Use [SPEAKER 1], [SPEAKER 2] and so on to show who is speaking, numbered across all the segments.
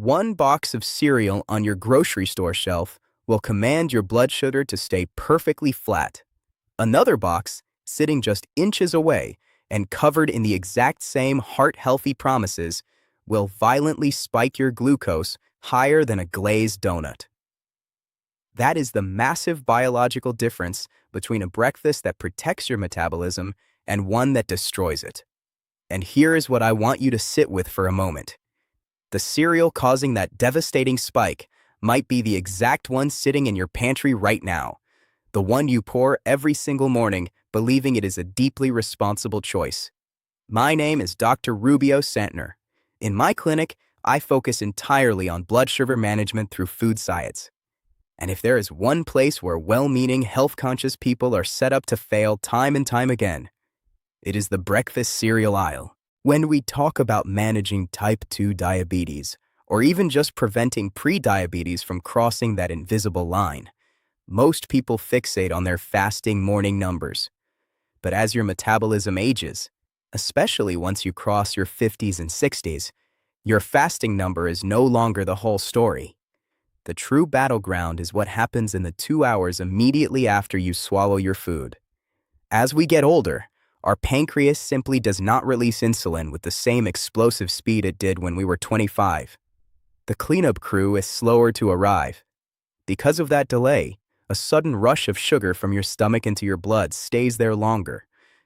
[SPEAKER 1] One box of cereal on your grocery store shelf will command your blood sugar to stay perfectly flat. Another box, sitting just inches away and covered in the exact same heart-healthy promises, will violently spike your glucose higher than a glazed donut. That is the massive biological difference between a breakfast that protects your metabolism and one that destroys it. And here is what I want you to sit with for a moment. The cereal causing that devastating spike might be the exact one sitting in your pantry right now, the one you pour every single morning, believing it is a deeply responsible choice. My name is Dr. Rubio Santner. In my clinic, I focus entirely on blood sugar management through food science. And if there is one place where well-meaning, health-conscious people are set up to fail time and time again, it is the breakfast cereal aisle. When we talk about managing type 2 diabetes, or even just preventing pre-diabetes from crossing that invisible line, most people fixate on their fasting morning numbers. But as your metabolism ages, especially once you cross your 50s and 60s, your fasting number is no longer the whole story. The true battleground is what happens in the 2 hours immediately after you swallow your food. As we get older, our pancreas simply does not release insulin with the same explosive speed it did when we were 25. The cleanup crew is slower to arrive. Because of that delay, a sudden rush of sugar from your stomach into your blood stays there longer,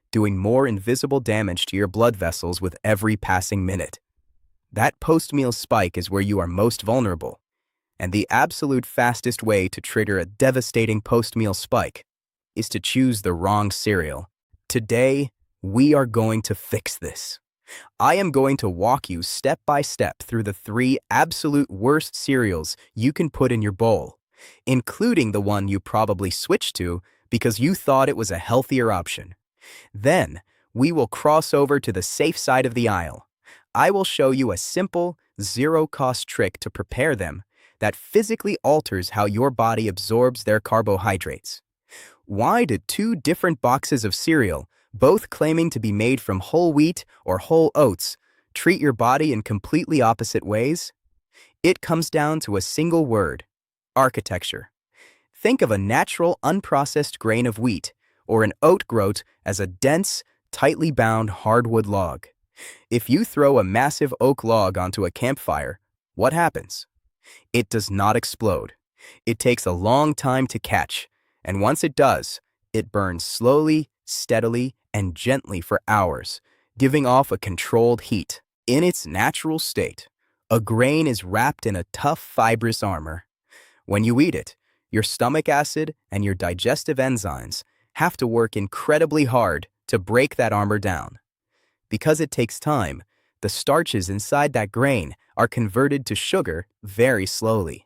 [SPEAKER 1] doing more invisible damage to your blood vessels with every passing minute. That post-meal spike is where you are most vulnerable, and the absolute fastest way to trigger a devastating post-meal spike is to choose the wrong cereal. Today, we are going to fix this. I am going to walk you step by step through the 3 absolute worst cereals you can put in your bowl, including the one you probably switched to because you thought it was a healthier option. Then, we will cross over to the safe side of the aisle. I will show you a simple, zero-cost trick to prepare them that physically alters how your body absorbs their carbohydrates. Why did 2 different boxes of cereal, both claiming to be made from whole wheat or whole oats, treat your body in completely opposite ways? It comes down to a single word: architecture. Think of a natural, unprocessed grain of wheat or an oat groat as a dense, tightly bound hardwood log. If you throw a massive oak log onto a campfire, what happens? It does not explode. It takes a long time to catch, and once it does, it burns slowly, steadily, and gently for hours, giving off a controlled heat. In its natural state, a grain is wrapped in a tough, fibrous armor. When you eat it, your stomach acid and your digestive enzymes have to work incredibly hard to break that armor down. Because it takes time, the starches inside that grain are converted to sugar very slowly.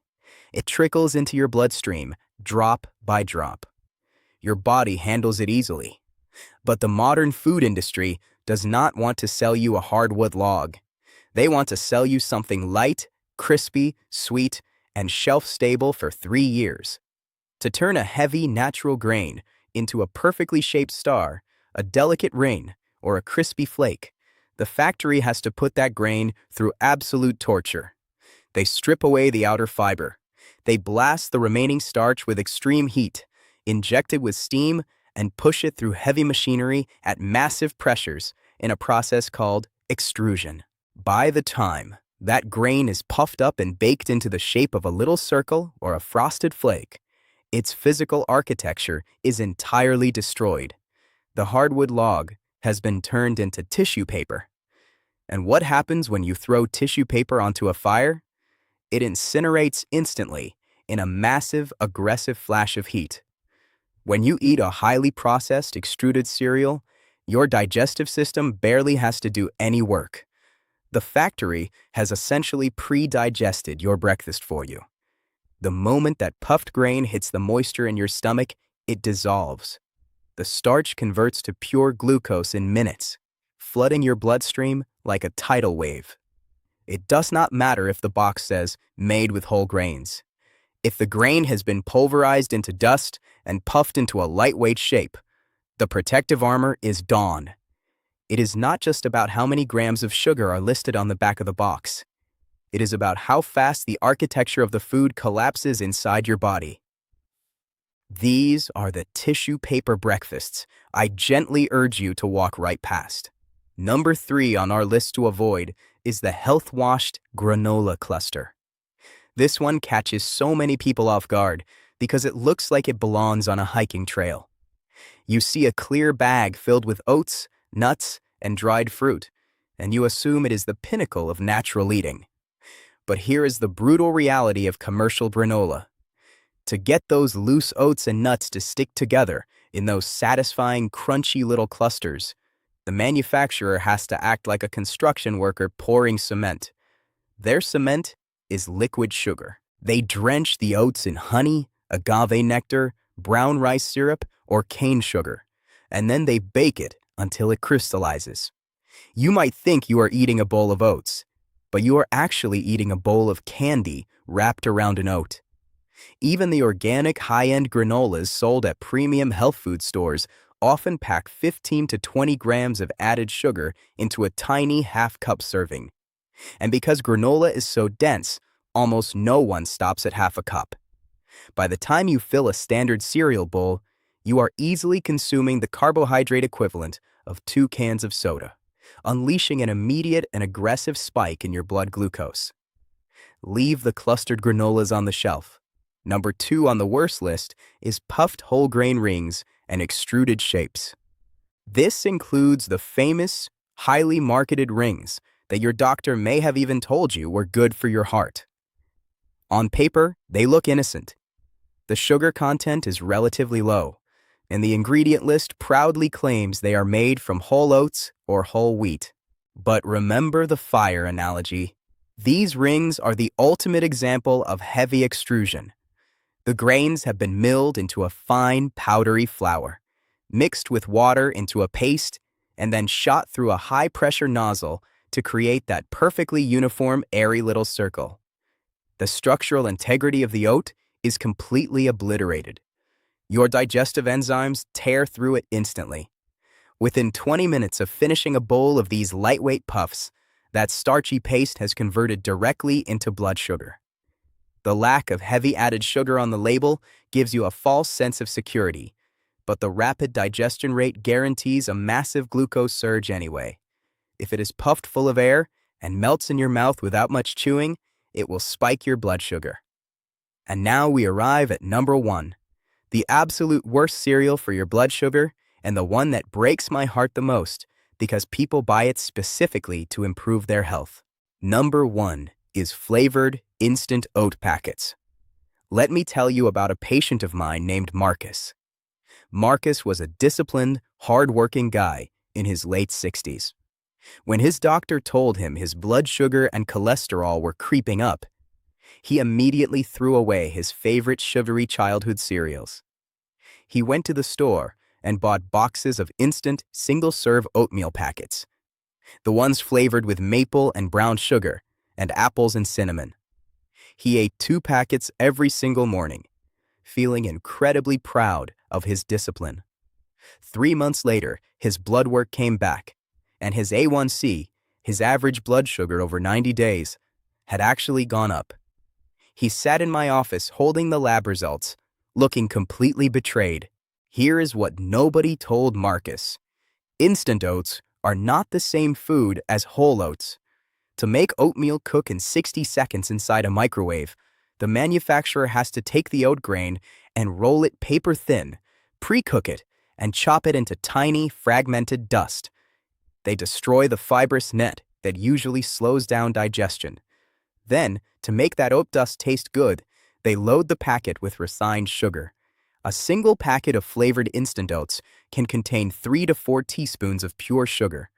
[SPEAKER 1] It trickles into your bloodstream, drop by drop. Your body handles it easily. But the modern food industry does not want to sell you a hardwood log. They want to sell you something light, crispy, sweet, and shelf-stable for 3 years. To turn a heavy, natural grain into a perfectly shaped star, a delicate ring, or a crispy flake, the factory has to put that grain through absolute torture. They strip away the outer fiber. They blast the remaining starch with extreme heat, inject it with steam, and push it through heavy machinery at massive pressures in a process called extrusion. By the time that grain is puffed up and baked into the shape of a little circle or a frosted flake, its physical architecture is entirely destroyed. The hardwood log has been turned into tissue paper. And what happens when you throw tissue paper onto a fire? It incinerates instantly in a massive, aggressive flash of heat. When you eat a highly processed, extruded cereal, your digestive system barely has to do any work. The factory has essentially pre-digested your breakfast for you. The moment that puffed grain hits the moisture in your stomach, it dissolves. The starch converts to pure glucose in minutes, flooding your bloodstream like a tidal wave. It does not matter if the box says, "made with whole grains." If the grain has been pulverized into dust and puffed into a lightweight shape, the protective armor is gone. It is not just about how many grams of sugar are listed on the back of the box. It is about how fast the architecture of the food collapses inside your body. These are the tissue paper breakfasts I gently urge you to walk right past. Number 3 on our list to avoid is the health-washed granola cluster. This one catches so many people off guard because it looks like it belongs on a hiking trail. You see a clear bag filled with oats, nuts, and dried fruit, and you assume it is the pinnacle of natural eating. But here is the brutal reality of commercial granola. To get those loose oats and nuts to stick together in those satisfying, crunchy little clusters, the manufacturer has to act like a construction worker pouring cement. Their cement is liquid sugar. They drench the oats in honey, agave nectar, brown rice syrup, or cane sugar, and then they bake it until it crystallizes. You might think you are eating a bowl of oats, but you are actually eating a bowl of candy wrapped around an oat. Even the organic high-end granolas sold at premium health food stores often pack 15 to 20 grams of added sugar into a tiny half-cup serving. And because granola is so dense, almost no one stops at half a cup. By the time you fill a standard cereal bowl, you are easily consuming the carbohydrate equivalent of 2 cans of soda, unleashing an immediate and aggressive spike in your blood glucose. Leave the clustered granolas on the shelf. Number 2 on the worst list is puffed whole grain rings and extruded shapes. This includes the famous, highly marketed rings that your doctor may have even told you were good for your heart. On paper, they look innocent. The sugar content is relatively low, and the ingredient list proudly claims they are made from whole oats or whole wheat. But remember the fire analogy. These rings are the ultimate example of heavy extrusion. The grains have been milled into a fine, powdery flour, mixed with water into a paste, and then shot through a high-pressure nozzle to create that perfectly uniform, airy little circle. The structural integrity of the oat is completely obliterated. Your digestive enzymes tear through it instantly. Within 20 minutes of finishing a bowl of these lightweight puffs, that starchy paste has converted directly into blood sugar. The lack of heavy added sugar on the label gives you a false sense of security, but the rapid digestion rate guarantees a massive glucose surge anyway. If it is puffed full of air and melts in your mouth without much chewing, it will spike your blood sugar. And now we arrive at number 1, the absolute worst cereal for your blood sugar and the one that breaks my heart the most because people buy it specifically to improve their health. Number 1 is flavored instant oat packets. Let me tell you about a patient of mine named Marcus. Marcus was a disciplined, hard-working guy in his late 60s. When his doctor told him his blood sugar and cholesterol were creeping up, he immediately threw away his favorite sugary childhood cereals. He went to the store and bought boxes of instant, single-serve oatmeal packets, the ones flavored with maple and brown sugar and apples and cinnamon. He ate 2 packets every single morning, feeling incredibly proud of his discipline. 3 months later, his blood work came back, and his A1C, his average blood sugar over 90 days, had actually gone up. He sat in my office holding the lab results, looking completely betrayed. Here is what nobody told Marcus. Instant oats are not the same food as whole oats. To make oatmeal cook in 60 seconds inside a microwave, the manufacturer has to take the oat grain and roll it paper thin, pre-cook it, and chop it into tiny, fragmented dust. They destroy the fibrous net that usually slows down digestion. Then, to make that oat dust taste good, they load the packet with refined sugar. A single packet of flavored instant oats can contain 3 to 4 teaspoons of pure sugar.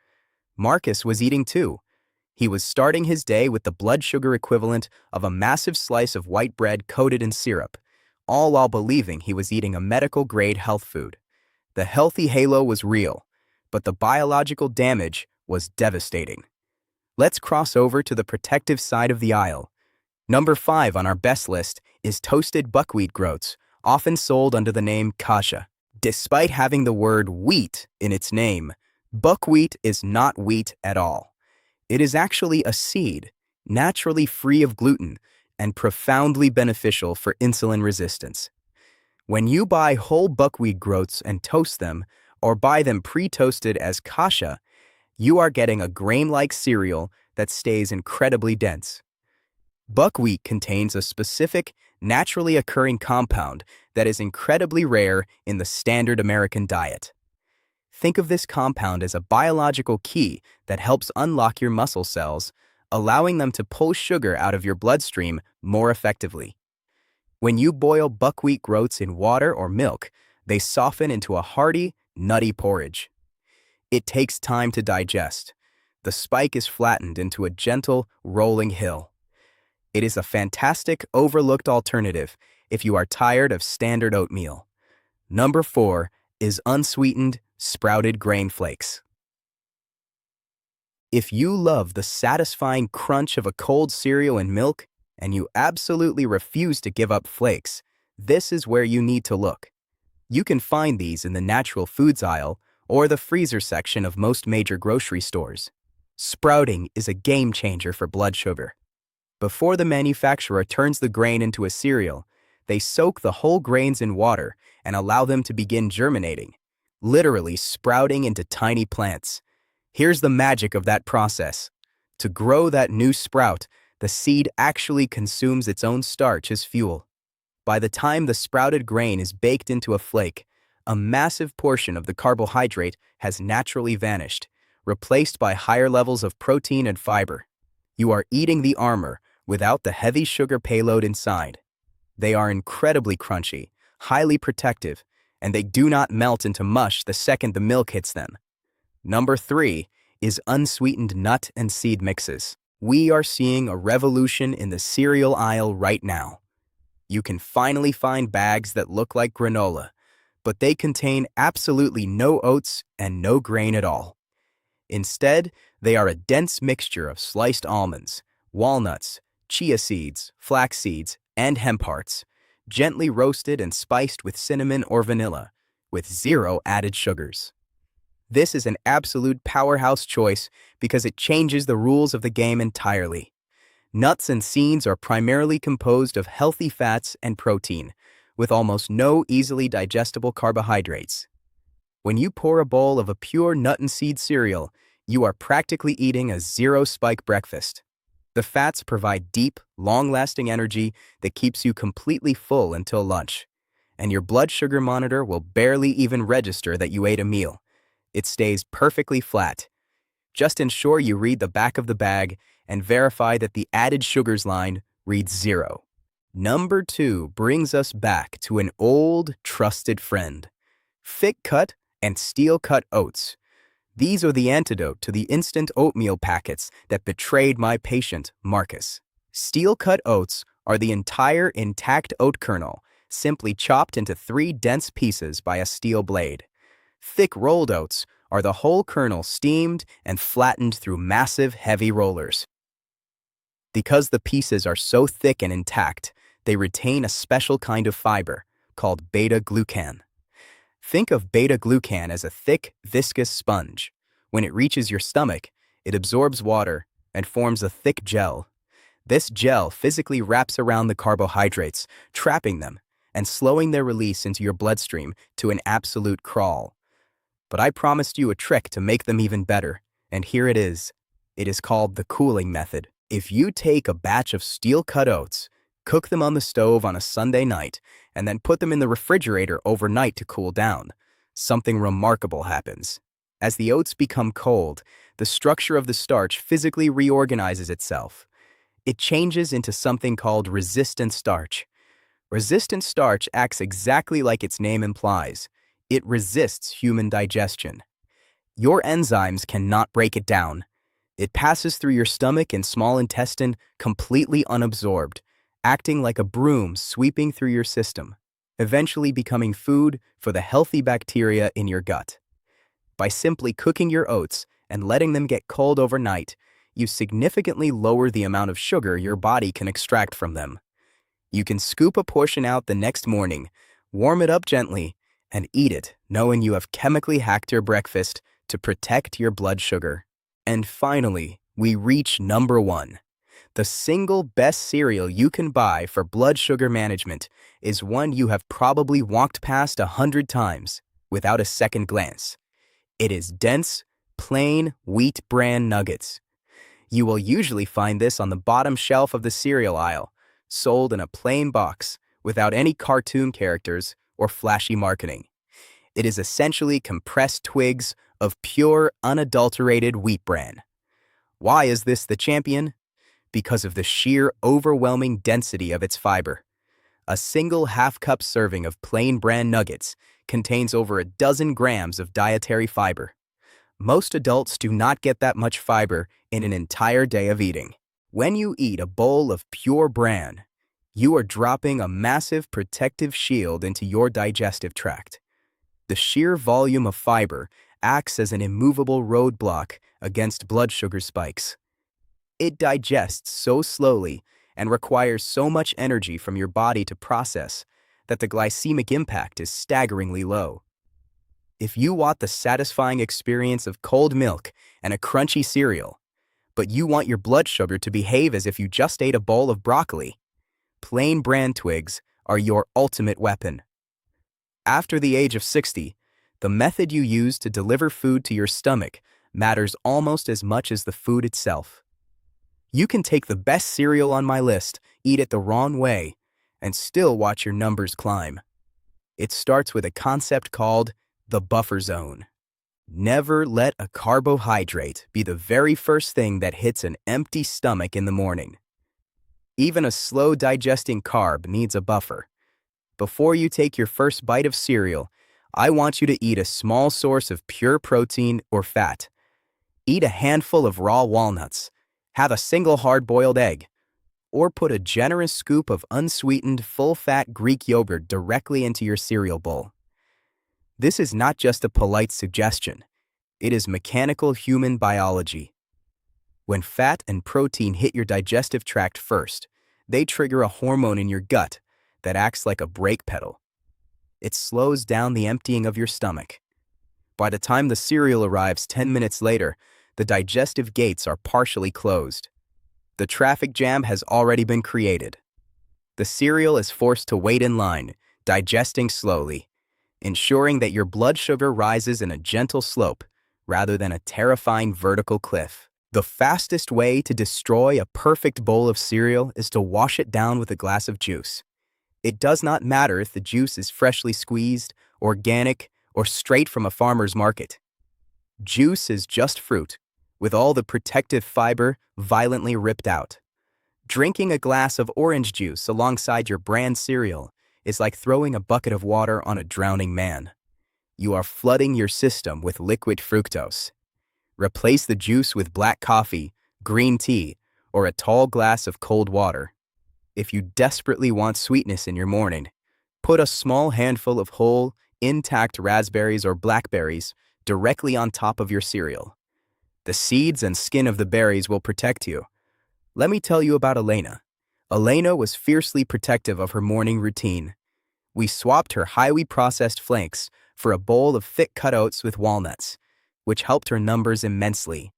[SPEAKER 1] Marcus was eating too. He was starting his day with the blood sugar equivalent of a massive slice of white bread coated in syrup, all while believing he was eating a medical-grade health food. The healthy halo was real, but the biological damage was devastating. Let's cross over to the protective side of the aisle. Number 5 on our best list is toasted buckwheat groats, often sold under the name kasha. Despite having the word wheat in its name, buckwheat is not wheat at all. It is actually a seed, naturally free of gluten, and profoundly beneficial for insulin resistance. When you buy whole buckwheat groats and toast them, or buy them pre-toasted as kasha, you are getting a grain-like cereal that stays incredibly dense. Buckwheat contains a specific, naturally occurring compound that is incredibly rare in the standard American diet. Think of this compound as a biological key that helps unlock your muscle cells, allowing them to pull sugar out of your bloodstream more effectively. When you boil buckwheat groats in water or milk, they soften into a hearty, nutty porridge. It takes time to digest. The spike is flattened into a gentle, rolling hill. It is a fantastic, overlooked alternative if you are tired of standard oatmeal. Number 4 is unsweetened, sprouted grain flakes. If you love the satisfying crunch of a cold cereal and milk, and you absolutely refuse to give up flakes, this is where you need to look. You can find these in the natural foods aisle or the freezer section of most major grocery stores. Sprouting is a game changer for blood sugar. Before the manufacturer turns the grain into a cereal, they soak the whole grains in water and allow them to begin germinating, literally sprouting into tiny plants. Here's the magic of that process. To grow that new sprout, the seed actually consumes its own starch as fuel. By the time the sprouted grain is baked into a flake, a massive portion of the carbohydrate has naturally vanished, replaced by higher levels of protein and fiber. You are eating the armor without the heavy sugar payload inside. They are incredibly crunchy, highly protective, and they do not melt into mush the second the milk hits them. Number 3 is unsweetened nut and seed mixes. We are seeing a revolution in the cereal aisle right now. You can finally find bags that look like granola, but they contain absolutely no oats and no grain at all. Instead, they are a dense mixture of sliced almonds, walnuts, chia seeds, flax seeds, and hemp hearts, gently roasted and spiced with cinnamon or vanilla, with 0 added sugars. This is an absolute powerhouse choice because it changes the rules of the game entirely. Nuts and seeds are primarily composed of healthy fats and protein, with almost no easily digestible carbohydrates. When you pour a bowl of a pure nut and seed cereal, you are practically eating a 0-spike breakfast. The fats provide deep, long-lasting energy that keeps you completely full until lunch, and your blood sugar monitor will barely even register that you ate a meal. It stays perfectly flat. Just ensure you read the back of the bag and verify that the added sugars line reads 0. Number 2 brings us back to an old, trusted friend. Thick-cut and steel-cut oats. These are the antidote to the instant oatmeal packets that betrayed my patient, Marcus. Steel-cut oats are the entire intact oat kernel, simply chopped into 3 dense pieces by a steel blade. Thick rolled oats are the whole kernel steamed and flattened through massive, heavy rollers. Because the pieces are so thick and intact, they retain a special kind of fiber called beta-glucan. Think of beta-glucan as a thick, viscous sponge. When it reaches your stomach, it absorbs water and forms a thick gel. This gel physically wraps around the carbohydrates, trapping them and slowing their release into your bloodstream to an absolute crawl. But I promised you a trick to make them even better, and here it is. It is called the cooling method. If you take a batch of steel-cut oats, cook them on the stove on a Sunday night, and then put them in the refrigerator overnight to cool down, something remarkable happens. As the oats become cold, the structure of the starch physically reorganizes itself. It changes into something called resistant starch. Resistant starch acts exactly like its name implies. It resists human digestion. Your enzymes cannot break it down. It passes through your stomach and small intestine completely unabsorbed, acting like a broom sweeping through your system, eventually becoming food for the healthy bacteria in your gut. By simply cooking your oats and letting them get cold overnight, you significantly lower the amount of sugar your body can extract from them. You can scoop a portion out the next morning, warm it up gently, and eat it knowing you have chemically hacked your breakfast to protect your blood sugar. And finally, we reach number 1, The single best cereal you can buy for blood sugar management is one you have probably walked past 100 times without a second glance. It is dense, plain wheat bran nuggets. You will usually find this on the bottom shelf of the cereal aisle, sold in a plain box without any cartoon characters or flashy marketing. It is essentially compressed twigs of pure, unadulterated wheat bran. Why is this the champion? Because of the sheer, overwhelming density of its fiber. A single half-cup serving of plain bran nuggets contains over a dozen grams of dietary fiber. Most adults do not get that much fiber in an entire day of eating. When you eat a bowl of pure bran, you are dropping a massive protective shield into your digestive tract. The sheer volume of fiber acts as an immovable roadblock against blood sugar spikes. It digests so slowly and requires so much energy from your body to process that the glycemic impact is staggeringly low. If you want the satisfying experience of cold milk and a crunchy cereal, but you want your blood sugar to behave as if you just ate a bowl of broccoli, plain bran twigs are your ultimate weapon. After the age of 60, the method you use to deliver food to your stomach matters almost as much as the food itself. You can take the best cereal on my list, eat it the wrong way, and still watch your numbers climb. It starts with a concept called the buffer zone. Never let a carbohydrate be the very first thing that hits an empty stomach in the morning. Even a slow-digesting carb needs a buffer. Before you take your first bite of cereal, I want you to eat a small source of pure protein or fat. Eat a handful of raw walnuts, have a single hard-boiled egg, or put a generous scoop of unsweetened, full-fat Greek yogurt directly into your cereal bowl. This is not just a polite suggestion. It is mechanical human biology. When fat and protein hit your digestive tract first, they trigger a hormone in your gut that acts like a brake pedal. It slows down the emptying of your stomach. By the time the cereal arrives 10 minutes later, the digestive gates are partially closed. The traffic jam has already been created. The cereal is forced to wait in line, digesting slowly, ensuring that your blood sugar rises in a gentle slope rather than a terrifying vertical cliff. The fastest way to destroy a perfect bowl of cereal is to wash it down with a glass of juice. It does not matter if the juice is freshly squeezed, organic, or straight from a farmer's market. Juice is just fruit, with all the protective fiber violently ripped out. Drinking a glass of orange juice alongside your bran cereal is like throwing a bucket of water on a drowning man. You are flooding your system with liquid fructose. Replace the juice with black coffee, green tea, or a tall glass of cold water. If you desperately want sweetness in your morning, put a small handful of whole, intact raspberries or blackberries directly on top of your cereal. The seeds and skin of the berries will protect you. Let me tell you about Elena. Elena was fiercely protective of her morning routine. We swapped her highly processed Flakes for a bowl of thick-cut oats with walnuts, which helped her numbers immensely.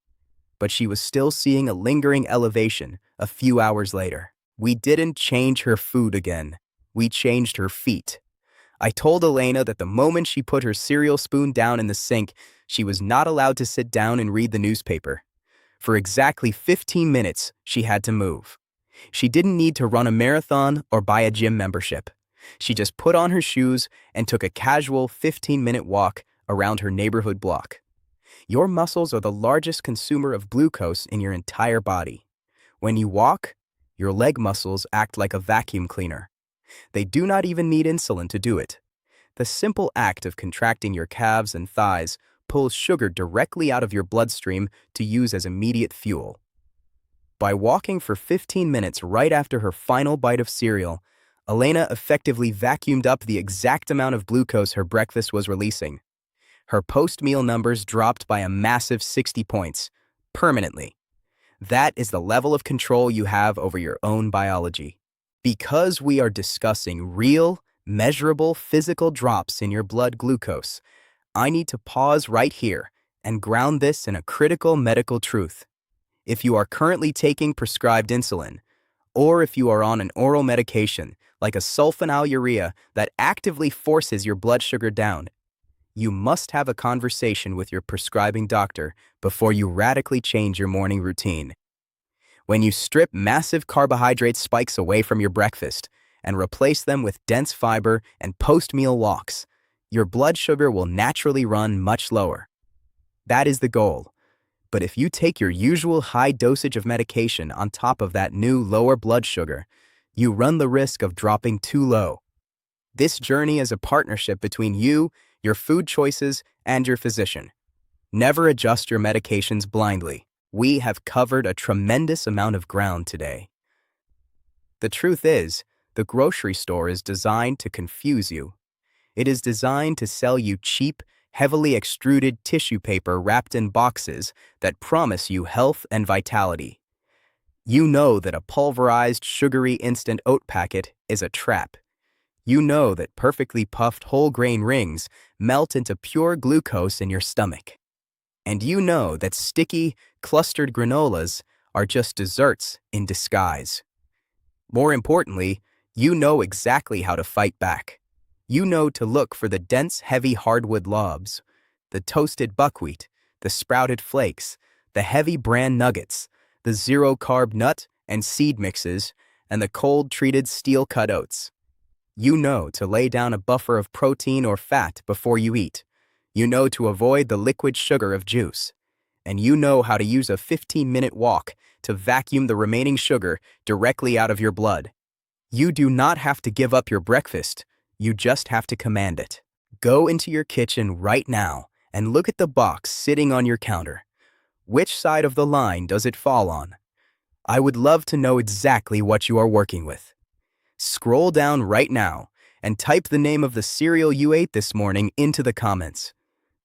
[SPEAKER 1] But she was still seeing a lingering elevation a few hours later. We didn't change her food again. We changed her feet. I told Elena that the moment she put her cereal spoon down in the sink, she was not allowed to sit down and read the newspaper. For exactly 15 minutes, she had to move. She didn't need to run a marathon or buy a gym membership. She just put on her shoes and took a casual 15-minute walk around her neighborhood block. Your muscles are the largest consumer of glucose in your entire body. When you walk, your leg muscles act like a vacuum cleaner. They do not even need insulin to do it. The simple act of contracting your calves and thighs pulls sugar directly out of your bloodstream to use as immediate fuel. By walking for 15 minutes right after her final bite of cereal, Elena effectively vacuumed up the exact amount of glucose her breakfast was releasing. Her post-meal numbers dropped by a massive 60 points, permanently. That is the level of control you have over your own biology. Because we are discussing real, measurable physical drops in your blood glucose, I need to pause right here and ground this in a critical medical truth. If you are currently taking prescribed insulin, or if you are on an oral medication like a sulfonylurea that actively forces your blood sugar down, you must have a conversation with your prescribing doctor before you radically change your morning routine. When you strip massive carbohydrate spikes away from your breakfast and replace them with dense fiber and post-meal walks, your blood sugar will naturally run much lower. That is the goal. But if you take your usual high dosage of medication on top of that new lower blood sugar, you run the risk of dropping too low. This journey is a partnership between you, your food choices, and your physician. Never adjust your medications blindly. We have covered a tremendous amount of ground today. The truth is, the grocery store is designed to confuse you. It is designed to sell you cheap, heavily extruded tissue paper wrapped in boxes that promise you health and vitality. You know that a pulverized, sugary instant oat packet is a trap. You know that perfectly puffed whole grain rings melt into pure glucose in your stomach. And you know that sticky, clustered granolas are just desserts in disguise. More importantly, you know exactly how to fight back. You know to look for the dense, heavy hardwood lobs, the toasted buckwheat, the sprouted flakes, the heavy bran nuggets, the zero-carb nut and seed mixes, and the cold-treated steel-cut oats. You know to lay down a buffer of protein or fat before you eat. You know to avoid the liquid sugar of juice. And you know how to use a 15-minute walk to vacuum the remaining sugar directly out of your blood. You do not have to give up your breakfast. You just have to command it. Go into your kitchen right now and look at the box sitting on your counter. Which side of the line does it fall on? I would love to know exactly what you are working with. Scroll down right now and type the name of the cereal you ate this morning into the comments.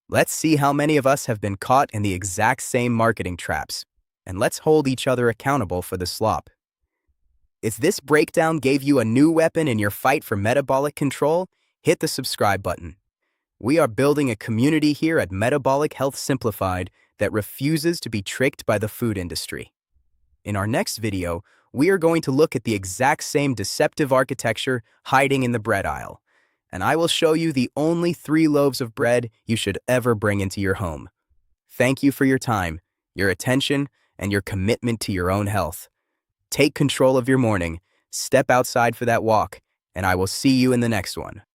[SPEAKER 1] Let's see how many of us have been caught in the exact same marketing traps, and let's hold each other accountable for the slop. If this breakdown gave you a new weapon in your fight for metabolic control, hit the subscribe button. We are building a community here at Metabolic Health Simplified that refuses to be tricked by the food industry. In our next video, we are going to look at the exact same deceptive architecture hiding in the bread aisle, and I will show you the only 3 loaves of bread you should ever bring into your home. Thank you for your time, your attention, and your commitment to your own health. Take control of your morning, step outside for that walk, and I will see you in the next one.